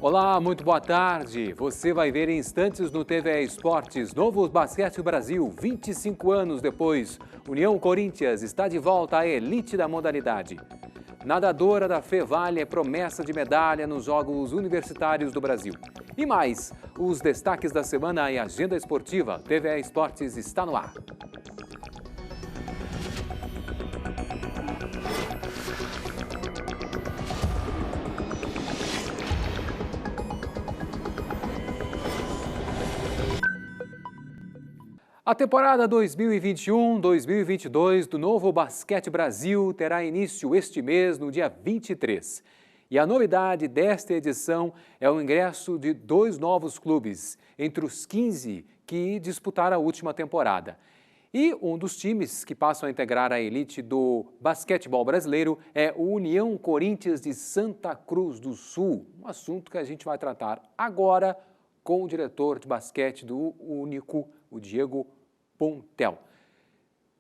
Olá, muito boa tarde. Você vai ver em instantes no TVE Esportes, Novo Basquete Brasil, 25 anos depois. União Corinthians está de volta à elite da modalidade. Nadadora da Fevale é promessa de medalha nos Jogos Universitários do Brasil. E mais, os destaques da semana e agenda esportiva. TVE Esportes está no ar. A temporada 2021-2022 do Novo Basquete Brasil terá início este mês, no dia 23. E a novidade desta edição é o ingresso de 2 novos clubes, entre os 15 que disputaram a última temporada. E um dos times que passam a integrar a elite do basquetebol brasileiro é o União Corinthians de Santa Cruz do Sul, um assunto que a gente vai tratar agora com o diretor de basquete do Único, o Diego Pontel.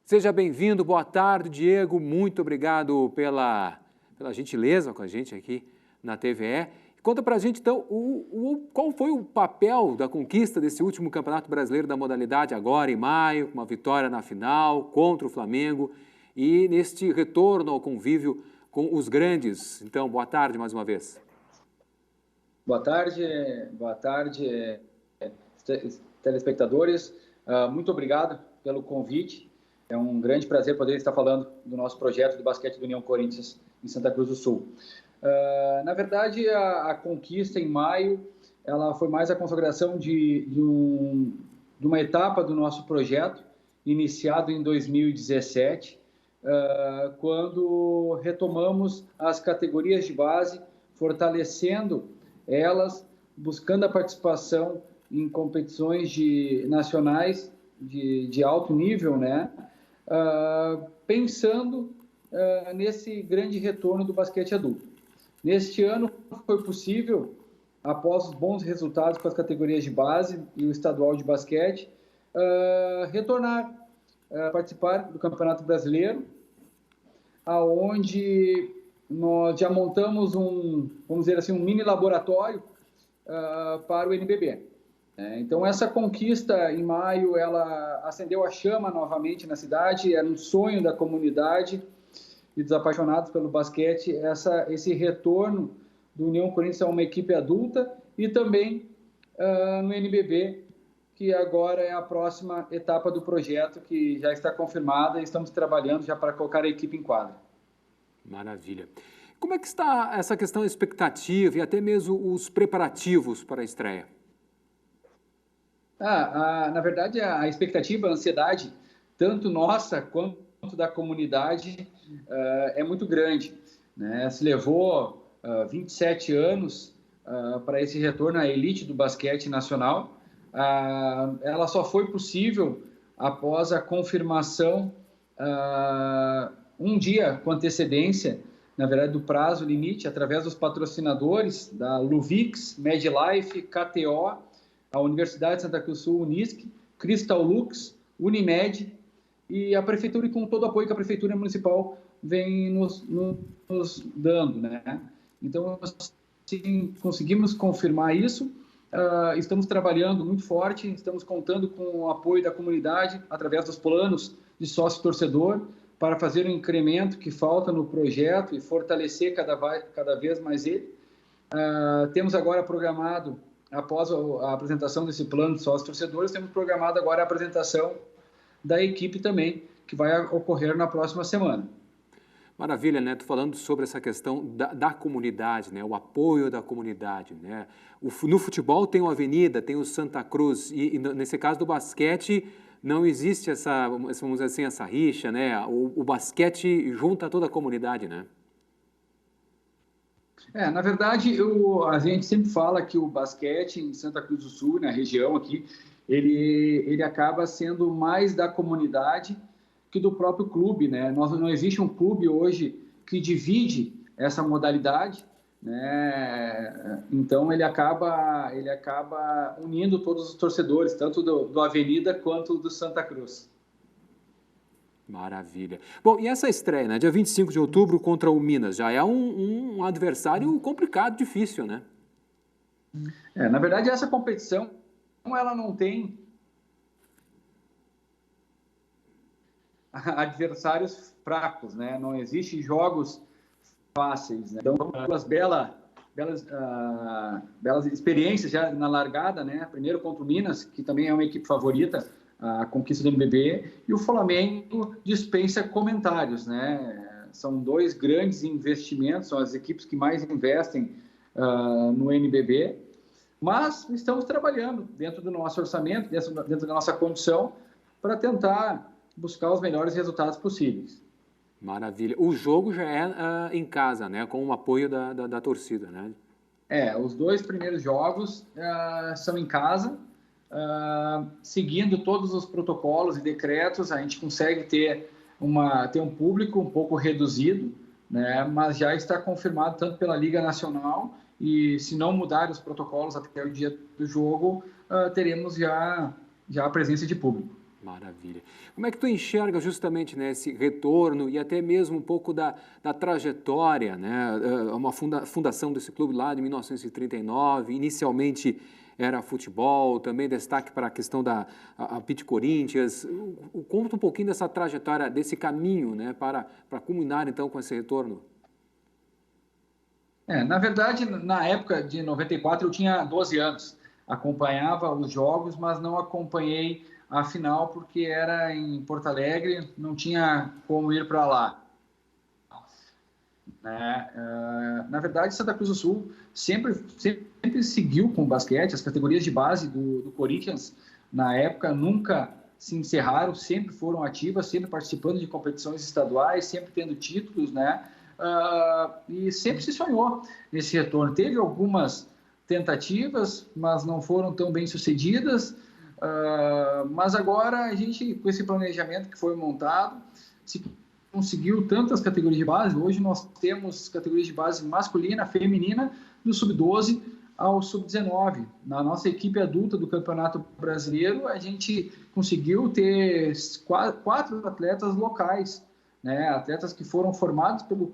Seja bem-vindo, boa tarde, Diego, muito obrigado pela gentileza com a gente aqui na TVE. Conta pra gente, então, qual foi o papel da conquista desse último Campeonato Brasileiro da modalidade agora em maio, com uma vitória na final contra o Flamengo e neste retorno ao convívio com os grandes. Então, boa tarde mais uma vez. Boa tarde, telespectadores. Muito obrigado pelo convite. É um grande prazer poder estar falando do nosso projeto de basquete do União Corinthians em Santa Cruz do Sul. Na verdade, a conquista em maio, ela foi mais a consagração de uma etapa do nosso projeto, iniciado em 2017, quando retomamos as categorias de base, fortalecendo elas, buscando a participação em competições nacionais de alto nível, né? Pensando nesse grande retorno do basquete adulto. Neste ano foi possível, após os bons resultados com as categorias de base e o estadual de basquete, retornar a participar do Campeonato Brasileiro, aonde nós já montamos vamos dizer assim, um mini laboratório para o NBB. Então, essa conquista em maio, ela acendeu a chama novamente na cidade, era um sonho da comunidade e dos apaixonados pelo basquete, esse retorno do União Corinthians a uma equipe adulta e também no NBB, que agora é a próxima etapa do projeto, que já está confirmada e estamos trabalhando já para colocar a equipe em quadra. Maravilha. Como é que está essa questão expectativa e até mesmo os preparativos para a estreia? Na verdade, a expectativa, a ansiedade, tanto nossa quanto da comunidade, é muito grande, né? Se levou 27 anos para esse retorno à elite do basquete nacional. Ela só foi possível após a confirmação, um dia com antecedência, na verdade, do prazo limite, através dos patrocinadores da Luvix, MedLife, KTO, a Universidade de Santa Cruz do Sul, Unisc, Crystal Lux, Unimed e a Prefeitura, e com todo o apoio que a Prefeitura Municipal vem nos dando, né? Então, assim, conseguimos confirmar isso, estamos trabalhando muito forte, estamos contando com o apoio da comunidade através dos planos de sócio-torcedor para fazer o incremento que falta no projeto e fortalecer cada vez mais ele. Temos agora programado, após a apresentação desse plano de sócios-torcedores, temos programado agora a apresentação da equipe também, que vai ocorrer na próxima semana. Maravilha, né? Tô falando sobre essa questão da comunidade, né? O apoio da comunidade, né? No futebol tem o Avenida, tem o Santa Cruz, e nesse caso do basquete não existe vamos dizer assim, essa rixa, né? O basquete junta toda a comunidade, né? Na verdade, a gente sempre fala que o basquete em Santa Cruz do Sul, na região aqui, ele acaba sendo mais da comunidade que do próprio clube, né? Não existe um clube hoje que divide essa modalidade, né? Então, ele acaba unindo todos os torcedores, tanto do Avenida quanto do Santa Cruz. Maravilha. Bom, e essa estreia, né? Dia 25 de outubro contra o Minas, já é um adversário complicado, difícil, né? Na verdade, essa competição, ela não tem adversários fracos, né? Não existem jogos fáceis, né? Então, duas belas experiências já na largada, né? Primeiro contra o Minas, que também é uma equipe favorita, a conquista do NBB, e o Flamengo dispensa comentários, né? São dois grandes investimentos, são as equipes que mais investem no NBB, mas estamos trabalhando dentro do nosso orçamento, dentro da nossa condição, para tentar buscar os melhores resultados possíveis. Maravilha. O jogo já é em casa, né? Com o apoio da torcida, né? Os dois primeiros jogos são em casa, seguindo todos os protocolos e decretos. A gente consegue ter um público um pouco reduzido, né? Mas já está confirmado tanto pela Liga Nacional, e se não mudar os protocolos até o dia do jogo, teremos já a presença de público. Maravilha. Como é que tu enxerga justamente, né, esse retorno e até mesmo um pouco da trajetória, né? Uma fundação desse clube lá de 1939, inicialmente era futebol, também destaque para a questão da Pit Corinthians. Conta um pouquinho dessa trajetória, desse caminho, né, para culminar então com esse retorno. Na verdade, na época de 94 eu tinha 12 anos, acompanhava os jogos, mas não acompanhei a final porque era em Porto Alegre, não tinha como ir para lá. Na verdade, Santa Cruz do Sul sempre seguiu com o basquete. As categorias de base do Corinthians, na época, nunca se encerraram, sempre foram ativas, sempre participando de competições estaduais, sempre tendo títulos, né? E sempre se sonhou nesse retorno. Teve algumas tentativas, mas não foram tão bem sucedidas. Mas agora a gente, com esse planejamento que foi montado, se conseguiu tantas categorias de base. Hoje nós temos categorias de base masculina, feminina, do sub-12 ao sub-19. Na nossa equipe adulta do Campeonato Brasileiro, a gente conseguiu ter 4 atletas locais, né? Atletas que foram formados pelo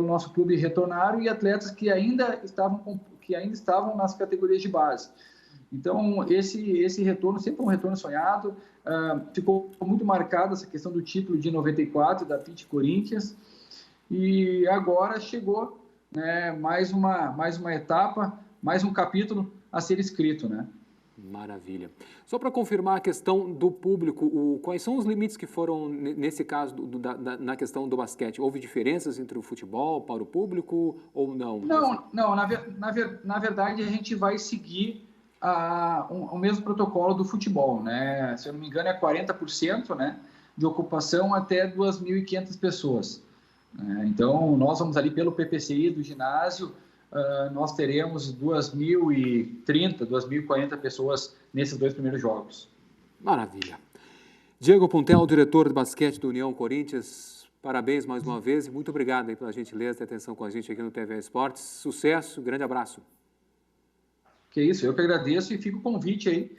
nosso clube, retornaram, e atletas que ainda estavam nas categorias de base. Então, esse retorno sempre foi um retorno sonhado. Ficou muito marcada essa questão do título de 94 da Pit Corinthians, e agora chegou, né, mais uma etapa, mais um capítulo a ser escrito, né? Maravilha. Só para confirmar a questão do público, quais são os limites que foram, nesse caso, na questão do basquete? Houve diferenças entre o futebol para o público ou não? Não, na verdade a gente vai seguir o mesmo protocolo do futebol, né? Se eu não me engano, é 40%, né, de ocupação até 2.500 pessoas. Então, nós vamos ali pelo PPCI do ginásio, nós teremos 2.030, 2.040 pessoas nesses 2 primeiros jogos. Maravilha. Diego Puntel, diretor de basquete do União Corinthians, parabéns mais uma vez e muito obrigado aí pela gentileza e atenção com a gente aqui no TV Esportes. Sucesso, grande abraço. Que isso, eu que agradeço, e fica o convite aí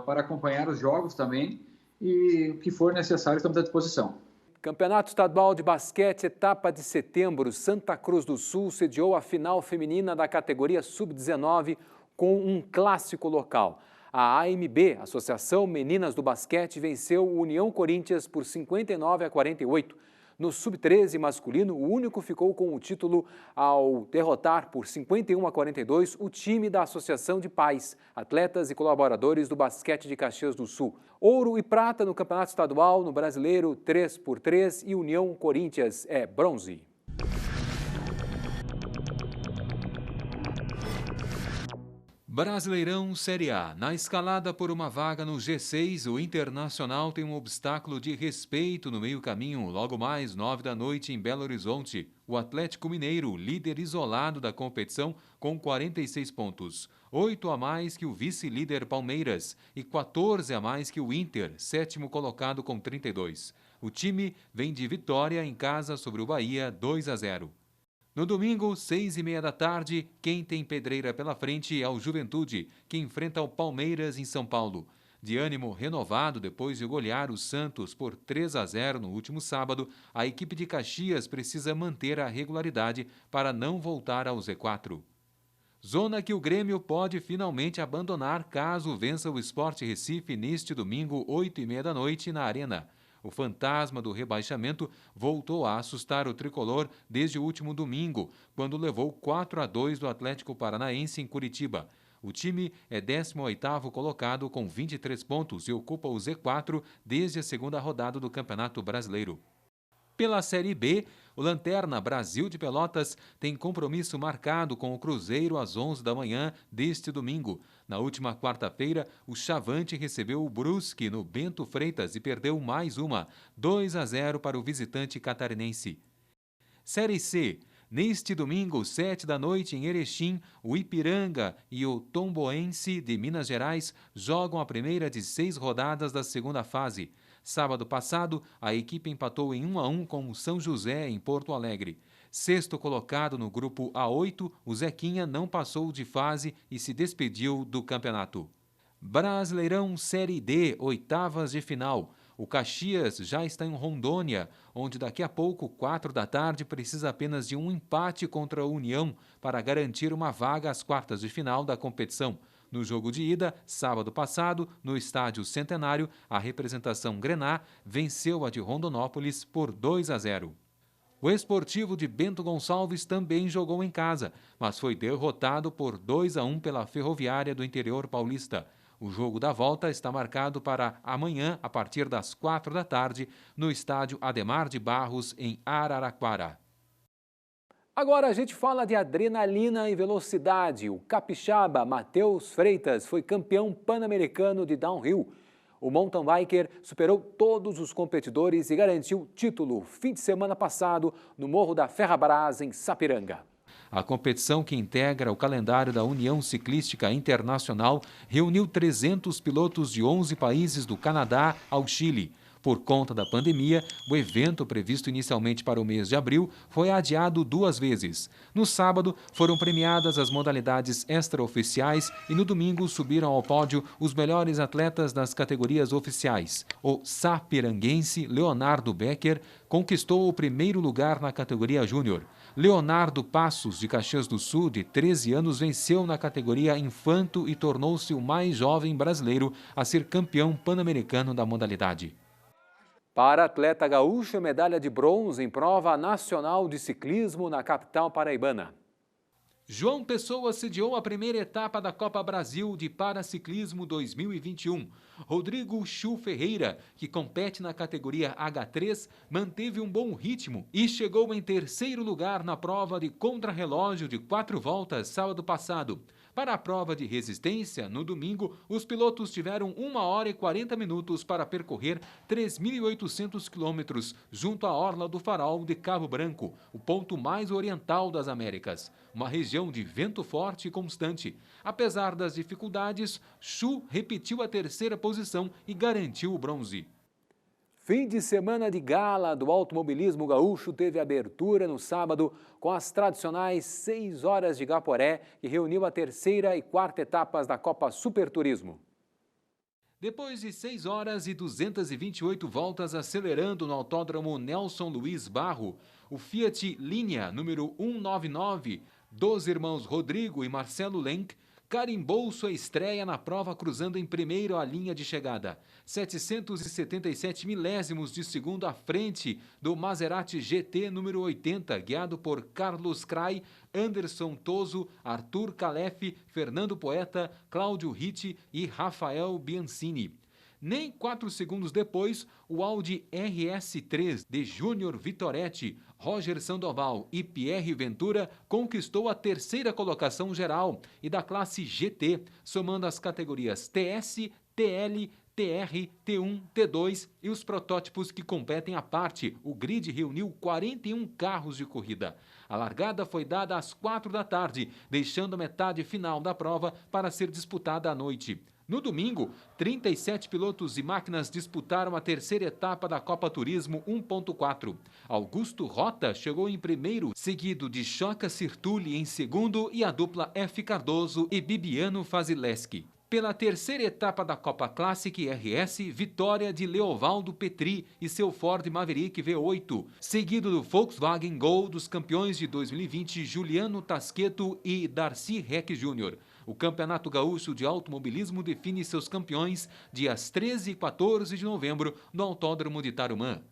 para acompanhar os jogos também, e o que for necessário estamos à disposição. Campeonato Estadual de Basquete, etapa de setembro, Santa Cruz do Sul sediou a final feminina da categoria Sub-19 com um clássico local. A AMB, Associação Meninas do Basquete, venceu o União Corinthians por 59-48. No Sub-13 masculino, o único ficou com o título ao derrotar por 51-42 o time da Associação de Pais, atletas e colaboradores do basquete de Caxias do Sul. Ouro e prata no Campeonato Estadual, no Brasileiro 3x3 e União Corinthians é bronze. Brasileirão Série A. Na escalada por uma vaga no G6, o Internacional tem um obstáculo de respeito no meio caminho, logo mais 9 da noite em Belo Horizonte. O Atlético Mineiro, líder isolado da competição, com 46 pontos. 8 a mais que o vice-líder Palmeiras e 14 a mais que o Inter, 7º colocado com 32. O time vem de vitória em casa sobre o Bahia, 2-0. No domingo, 6h30 da tarde, quem tem pedreira pela frente é o Juventude, que enfrenta o Palmeiras em São Paulo. De ânimo renovado depois de golear o Santos por 3-0 no último sábado, a equipe de Caxias precisa manter a regularidade para não voltar ao Z4. Zona que o Grêmio pode finalmente abandonar caso vença o Sport Recife neste domingo, 8h30 da noite, na Arena. O fantasma do rebaixamento voltou a assustar o tricolor desde o último domingo, quando levou 4-2 do Atlético Paranaense em Curitiba. O time é 18º colocado com 23 pontos e ocupa o Z4 desde a segunda rodada do Campeonato Brasileiro. Pela Série B, o Lanterna Brasil de Pelotas tem compromisso marcado com o Cruzeiro às 11 da manhã deste domingo. Na última quarta-feira, o Chavante recebeu o Brusque no Bento Freitas e perdeu mais uma, 2-0 para o visitante catarinense. Série C. Neste domingo, 7 da noite, em Erechim, o Ipiranga e o Tomboense de Minas Gerais jogam a primeira de 6 rodadas da segunda fase. Sábado passado, a equipe empatou em 1-1 com o São José, em Porto Alegre. Sexto colocado no grupo A8, o Zequinha não passou de fase e se despediu do campeonato. Brasileirão Série D, oitavas de final. O Caxias já está em Rondônia, onde daqui a pouco, 4 da tarde, precisa apenas de um empate contra a União para garantir uma vaga às quartas de final da competição. No jogo de ida, sábado passado, no Estádio Centenário, a representação Grená venceu a de Rondonópolis por 2-0. O Esportivo de Bento Gonçalves também jogou em casa, mas foi derrotado por 2-1 pela Ferroviária do interior paulista. O jogo da volta está marcado para amanhã, a partir das 4 da tarde, no estádio Ademar de Barros, em Araraquara. Agora a gente fala de adrenalina e velocidade. O capixaba Matheus Freitas foi campeão pan-americano de downhill. O mountain biker superou todos os competidores e garantiu título fim de semana passado no Morro da Ferrabras, em Sapiranga. A competição, que integra o calendário da União Ciclística Internacional, reuniu 300 pilotos de 11 países, do Canadá ao Chile. Por conta da pandemia, o evento, previsto inicialmente para o mês de abril, foi adiado 2 vezes. No sábado, foram premiadas as modalidades extraoficiais e no domingo subiram ao pódio os melhores atletas das categorias oficiais. O sapiranguense Leonardo Becker conquistou o primeiro lugar na categoria júnior. Leonardo Passos, de Caxias do Sul, de 13 anos, venceu na categoria infanto e tornou-se o mais jovem brasileiro a ser campeão pan-americano da modalidade. Para atleta gaúcha, medalha de bronze em prova nacional de ciclismo na capital paraibana. João Pessoa sediou a primeira etapa da Copa Brasil de Paraciclismo 2021. Rodrigo Chu Ferreira, que compete na categoria H3, manteve um bom ritmo e chegou em terceiro lugar na prova de contrarrelógio de 4 voltas sábado passado. Para a prova de resistência, no domingo, os pilotos tiveram 1 hora e 40 minutos para percorrer 3.800 quilômetros junto à Orla do Farol de Cabo Branco, o ponto mais oriental das Américas, uma região de vento forte e constante. Apesar das dificuldades, Chu repetiu a terceira posição e garantiu o bronze. Fim de semana de gala do automobilismo gaúcho teve abertura no sábado com as tradicionais 6 horas de Gaporé, que reuniu a terceira e quarta etapas da Copa Superturismo. Depois de 6 horas e 228 voltas acelerando no Autódromo Nelson Luiz Barro, o Fiat Linea número 199 dos irmãos Rodrigo e Marcelo Lenk carimbou sua estreia na prova, cruzando em primeiro a linha de chegada. 777 milésimos de segundo à frente do Maserati GT número 80, guiado por Carlos Crai, Anderson Toso, Arthur Calef, Fernando Poeta, Cláudio Ritti e Rafael Biancini. Nem 4 segundos depois, o Audi RS3 de Júnior Vitoretti, Roger Sandoval e Pierre Ventura conquistou a terceira colocação geral e da classe GT, somando as categorias TS, TL, TR, T1, T2 e os protótipos que competem à parte. O grid reuniu 41 carros de corrida. A largada foi dada às 4 da tarde, deixando a metade final da prova para ser disputada à noite. No domingo, 37 pilotos e máquinas disputaram a terceira etapa da Copa Turismo 1.4. Augusto Rota chegou em primeiro, seguido de Choca Sirtuli em segundo e a dupla F. Cardoso e Bibiano Fazileski. Pela terceira etapa da Copa Classic RS, vitória de Leovaldo Petri e seu Ford Maverick V8, seguido do Volkswagen Gol dos campeões de 2020 Juliano Tasqueto e Darcy Reck Jr. O Campeonato Gaúcho de Automobilismo define seus campeões dias 13 e 14 de novembro no Autódromo de Tarumã.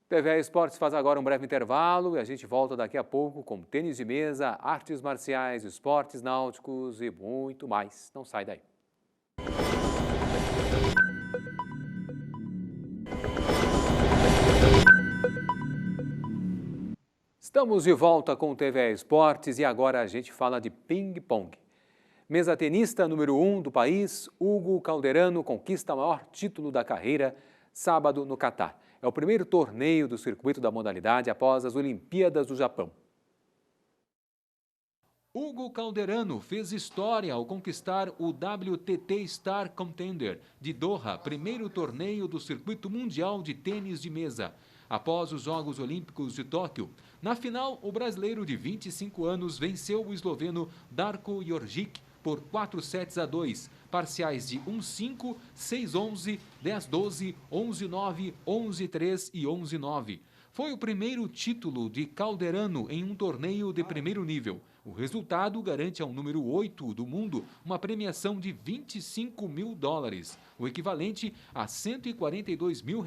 TV Esportes faz agora um breve intervalo e a gente volta daqui a pouco com tênis de mesa, artes marciais, esportes náuticos e muito mais. Não sai daí. Estamos de volta com o TV Esportes e agora a gente fala de ping-pong. Mesa-tenista número 1 do país, Hugo Calderano conquista o maior título da carreira sábado no Catar. É o primeiro torneio do circuito da modalidade após as Olimpíadas do Japão. Hugo Calderano fez história ao conquistar o WTT Star Contender de Doha, primeiro torneio do circuito mundial de tênis de mesa. Após os Jogos Olímpicos de Tóquio, na final, o brasileiro de 25 anos venceu o esloveno Darko Jorgic por 4-2, parciais de 1-5, 6-11, 10-12, 11-9, 11-3 e 11-9. Foi o primeiro título de Calderano em um torneio de primeiro nível. O resultado garante ao número 8 do mundo uma premiação de $25 mil, o equivalente a R$142 mil,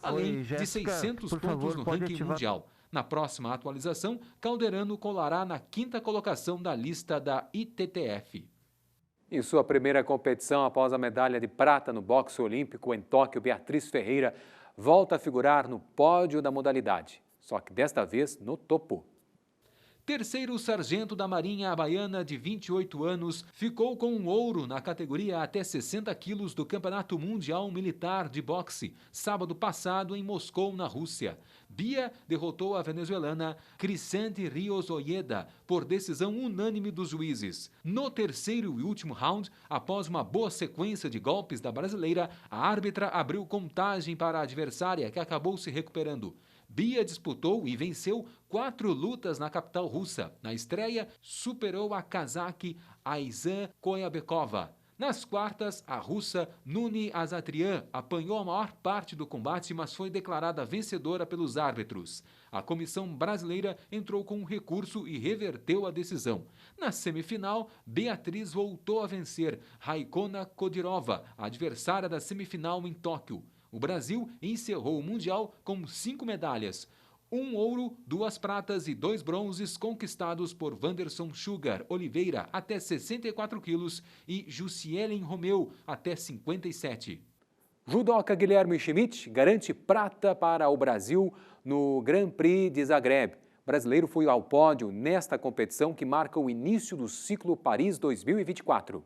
além de 600 pontos no ranking mundial. Na próxima atualização, Calderano colará na 5ª colocação da lista da ITTF. Em sua primeira competição após a medalha de prata no boxe olímpico em Tóquio, Beatriz Ferreira volta a figurar no pódio da modalidade, só que desta vez no topo. Terceiro sargento da Marinha Baiana de 28 anos ficou com um ouro na categoria até 60 quilos do Campeonato Mundial Militar de Boxe, sábado passado em Moscou, na Rússia. Bia derrotou a venezuelana Crisante Rios Ojeda por decisão unânime dos juízes. No terceiro e último round, após uma boa sequência de golpes da brasileira, a árbitra abriu contagem para a adversária, que acabou se recuperando. Bia disputou e venceu 4 lutas na capital russa. Na estreia, superou a cazaque Aizan Koyabekova. Nas quartas, a russa Nuni Azatrian apanhou a maior parte do combate, mas foi declarada vencedora pelos árbitros. A comissão brasileira entrou com um recurso e reverteu a decisão. Na semifinal, Beatriz voltou a vencer Raikona Kodirova, adversária da semifinal em Tóquio. O Brasil encerrou o Mundial com 5 medalhas. 1 ouro, 2 pratas e 2 bronzes conquistados por Wanderson Sugar Oliveira, até 64 quilos, e Jussielen Romeu, até 57. Judoca Guilherme Schmidt garante prata para o Brasil no Grand Prix de Zagreb. O brasileiro foi ao pódio nesta competição que marca o início do ciclo Paris 2024.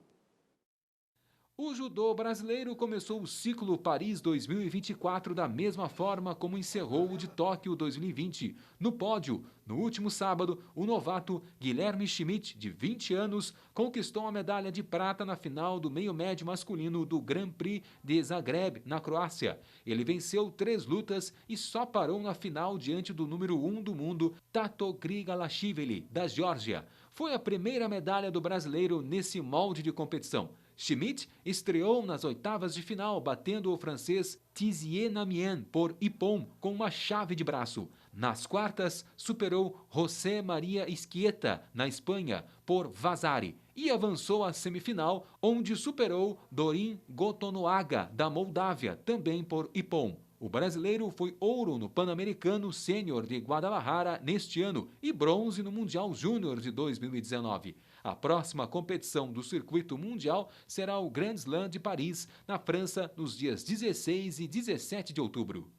O judô brasileiro começou o ciclo Paris 2024 da mesma forma como encerrou o de Tóquio 2020. No pódio, no último sábado, o novato Guilherme Schmidt, de 20 anos, conquistou a medalha de prata na final do meio-médio masculino do Grand Prix de Zagreb, na Croácia. Ele venceu 3 lutas e só parou na final diante do número 1 do mundo, Tato Grigalashvili, da Geórgia. Foi a primeira medalha do brasileiro nesse molde de competição. Schmidt estreou nas oitavas de final, batendo o francês Tizier Namien por ippon com uma chave de braço. Nas quartas, superou José Maria Esquieta, na Espanha, por Vasari. E avançou à semifinal, onde superou Dorin Gotonoaga, da Moldávia, também por ippon. O brasileiro foi ouro no Pan-Americano Sênior de Guadalajara neste ano e bronze no Mundial Júnior de 2019. A próxima competição do circuito mundial será o Grand Slam de Paris, na França, nos dias 16 e 17 de outubro.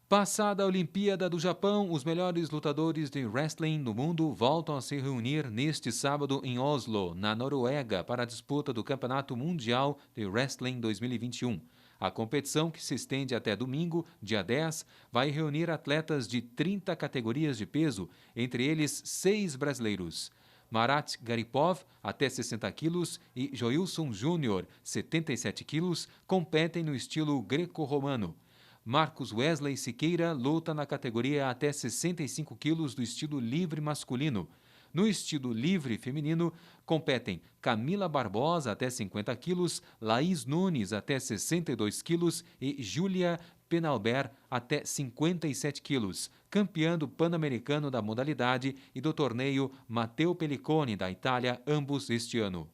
Passada a Olimpíada do Japão, os melhores lutadores de wrestling do mundo voltam a se reunir neste sábado em Oslo, na Noruega, para a disputa do Campeonato Mundial de Wrestling 2021. A competição, que se estende até domingo, dia 10, vai reunir atletas de 30 categorias de peso, entre eles 6 brasileiros. Marat Garipov, até 60 quilos, e Joilson Júnior, 77 quilos, competem no estilo greco-romano. Marcos Wesley Siqueira luta na categoria até 65 quilos do estilo livre masculino. No estilo livre feminino, competem Camila Barbosa até 50 quilos, Laís Nunes até 62 quilos e Júlia Penalber até 57 quilos, campeã do Pan-Americano da modalidade e do torneio Matteo Pelliconi da Itália, ambos este ano.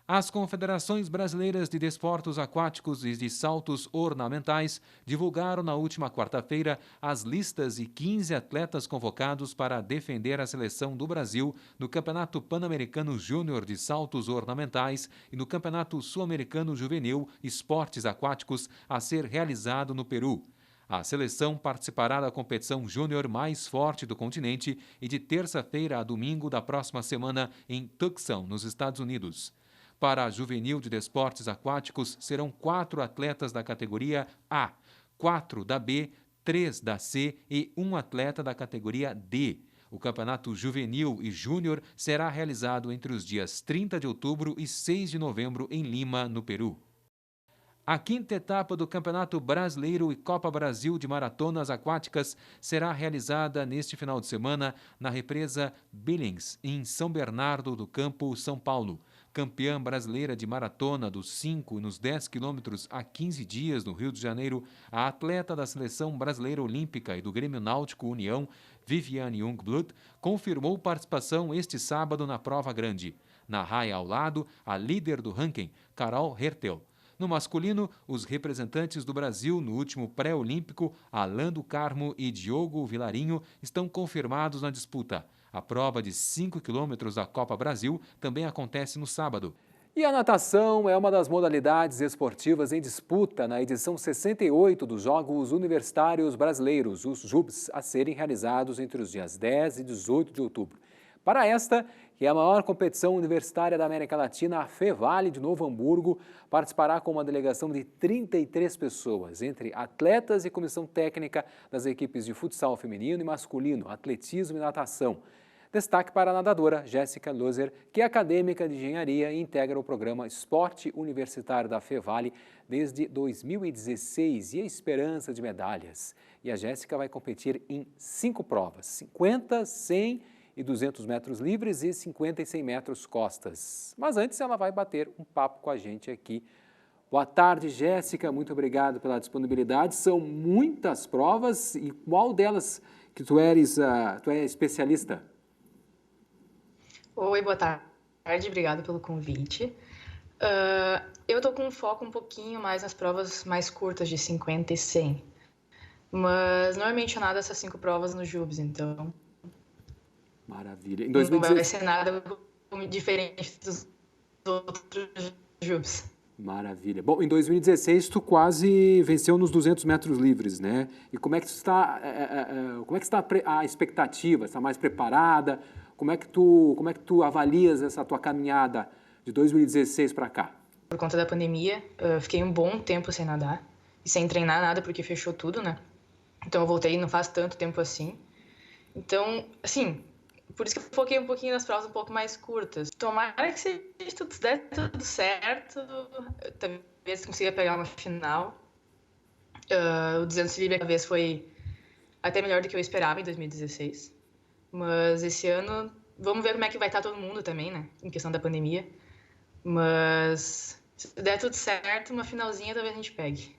As confederações brasileiras de desportos aquáticos e de saltos ornamentais divulgaram na última quarta-feira as listas de 15 atletas convocados para defender a seleção do Brasil no Campeonato Pan-Americano Júnior de Saltos Ornamentais e no Campeonato Sul-Americano Juvenil Esportes Aquáticos a ser realizado no Peru. A seleção participará da competição júnior mais forte do continente e de terça-feira a domingo da próxima semana em Tucson, nos Estados Unidos. Para a Juvenil de Desportos Aquáticos, serão 4 atletas da categoria A, 4 da B, 3 da C e 1 atleta da categoria D. O Campeonato Juvenil e Júnior será realizado entre os dias 30 de outubro e 6 de novembro em Lima, no Peru. A quinta etapa do Campeonato Brasileiro e Copa Brasil de Maratonas Aquáticas será realizada neste final de semana na represa Billings, em São Bernardo do Campo, São Paulo. Campeã brasileira de maratona dos 5 e nos 10 quilômetros há 15 dias no Rio de Janeiro, a atleta da Seleção Brasileira Olímpica e do Grêmio Náutico União, Viviane Jungblut, confirmou participação este sábado na prova grande. Na raia ao lado, a líder do ranking, Carol Hertel. No masculino, os representantes do Brasil no último pré-olímpico, Alain do Carmo e Diogo Vilarinho, estão confirmados na disputa. A prova de 5 quilômetros da Copa Brasil também acontece no sábado. E a natação é uma das modalidades esportivas em disputa na edição 68 dos Jogos Universitários Brasileiros, os JUBs, a serem realizados entre os dias 10 e 18 de outubro. Para esta, que é a maior competição universitária da América Latina, a FEVALE de Novo Hamburgo participará com uma delegação de 33 pessoas, entre atletas e comissão técnica das equipes de futsal feminino e masculino, atletismo e natação. Destaque para a nadadora Jéssica Loser, que é acadêmica de engenharia e integra o programa Esporte Universitário da FEVALE desde 2016 e a esperança de medalhas. E a Jéssica vai competir em 5 provas, 50, 100 e 200 metros livres e 50 e 100 metros costas. Mas antes ela vai bater um papo com a gente aqui. Boa tarde, Jéssica, muito obrigado pela disponibilidade. São muitas provas e qual delas que tu é especialista? Oi, boa tarde, obrigado pelo convite. Eu estou com um foco um pouquinho mais nas provas mais curtas, de 50 e 100. Mas normalmente eu nado essas 5 provas nos JUBs, então... Maravilha. Em Não 2016... vai ser nada diferente dos outros JUBs. Maravilha. Bom, em 2016 tu quase venceu nos 200 metros livres, né? E como é que está a expectativa? Está mais preparada? Como é que tu avalias essa tua caminhada de 2016 para cá? Por conta da pandemia, eu fiquei um bom tempo sem nadar e sem treinar nada porque fechou tudo, né? Então eu voltei não faz tanto tempo assim. Então, assim, por isso que eu foquei um pouquinho nas provas um pouco mais curtas. Tomara que seja tudo certo, talvez consiga pegar uma final. O 200 livre talvez foi até melhor do que eu esperava em 2016. Mas esse ano, vamos ver como é que vai estar todo mundo também, né? Em questão da pandemia. Mas se der tudo certo, uma finalzinha talvez a gente pegue.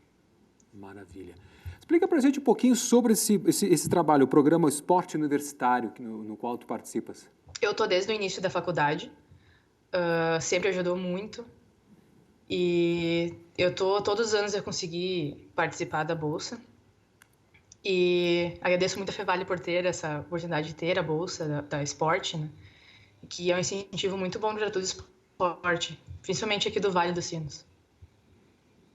Maravilha. Explica pra gente um pouquinho sobre esse trabalho, o programa Esporte Universitário, no qual tu participas. Eu tô desde o início da faculdade, sempre ajudou muito. E todos os anos eu consegui participar da bolsa. E agradeço muito a FEVALE por ter essa oportunidade de ter a bolsa da esporte, né? Que é um incentivo muito bom para todo esporte, principalmente aqui do Vale dos Sinos.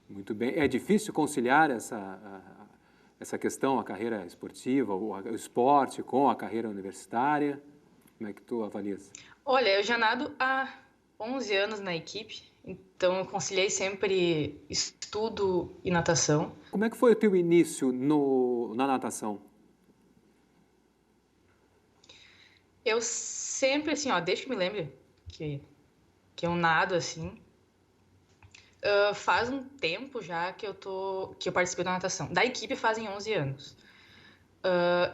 Muito bem. É difícil conciliar essa questão, a carreira esportiva, o esporte com a carreira universitária? Como é que tu avalias? Olha, eu já nado há 11 anos na equipe, então eu conciliei sempre estudo e natação. Como é que foi o teu início na natação? Eu sempre, assim, desde que me lembro que eu nado, assim, Faz um tempo já que eu participo da natação. Da equipe fazem 11 anos.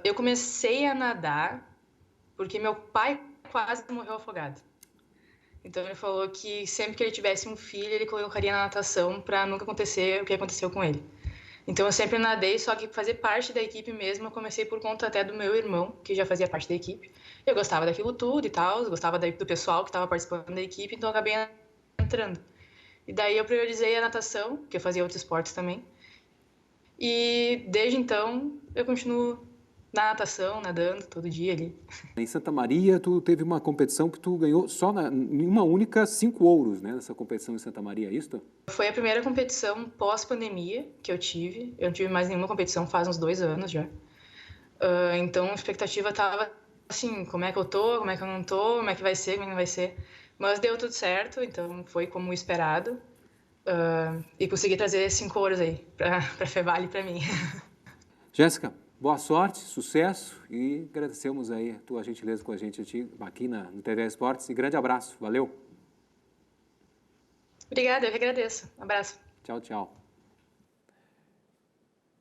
Eu comecei a nadar porque meu pai quase morreu afogado. Então ele falou que sempre que ele tivesse um filho, ele colocaria na natação para nunca acontecer o que aconteceu com ele. Então eu sempre nadei, só que fazer parte da equipe mesmo, eu comecei por conta até do meu irmão, que já fazia parte da equipe. Eu gostava daquilo tudo e tal, gostava do pessoal que estava participando da equipe, então eu acabei entrando. E daí eu priorizei a natação, que eu fazia outros esportes também. E desde então eu continuo na natação, nadando todo dia ali. Em Santa Maria, tu teve uma competição que tu ganhou só em uma única 5 ouros, né? Nessa competição em Santa Maria, é isso? Foi a primeira competição pós-pandemia que eu tive. Eu não tive mais nenhuma competição faz uns 2 anos já. Então a expectativa tava assim, como é que eu tô, como é que eu não tô, como é que vai ser, como é que não vai ser. Mas deu tudo certo, então foi como esperado. E consegui trazer 5 ouros aí pra Fevale pra mim. Jéssica, boa sorte, sucesso e agradecemos aí a tua gentileza com a gente aqui no TV Esportes e grande abraço, valeu. Obrigada, eu que agradeço. Um abraço. Tchau, tchau.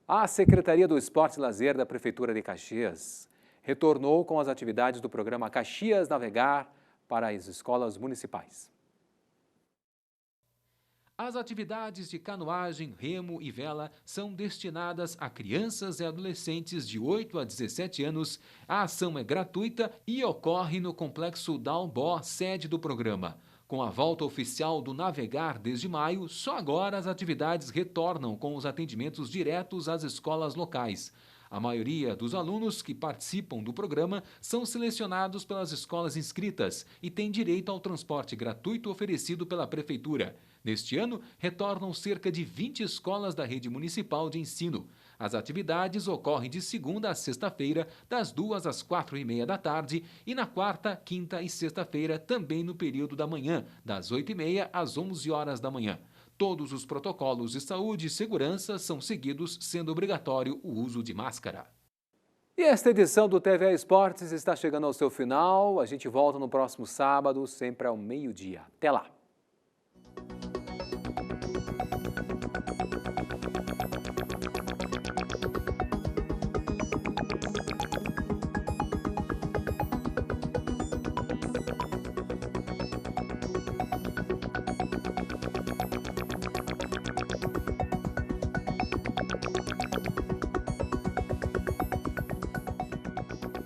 A Secretaria do Esporte e Lazer da Prefeitura de Caxias retornou com as atividades do programa Caxias Navegar para as escolas municipais. As atividades de canoagem, remo e vela são destinadas a crianças e adolescentes de 8 a 17 anos. A ação é gratuita e ocorre no Complexo Dalbó, sede do programa. Com a volta oficial do Navegar desde maio, só agora as atividades retornam com os atendimentos diretos às escolas locais. A maioria dos alunos que participam do programa são selecionados pelas escolas inscritas e têm direito ao transporte gratuito oferecido pela Prefeitura. Neste ano, retornam cerca de 20 escolas da rede municipal de ensino. As atividades ocorrem de segunda a sexta-feira, das 2 às 4h30 da tarde, e na quarta, quinta e sexta-feira, também no período da manhã, das 8h30 às 11 horas da manhã. Todos os protocolos de saúde e segurança são seguidos, sendo obrigatório o uso de máscara. E esta edição do TV Esportes está chegando ao seu final. A gente volta no próximo sábado, sempre ao meio-dia. Até lá!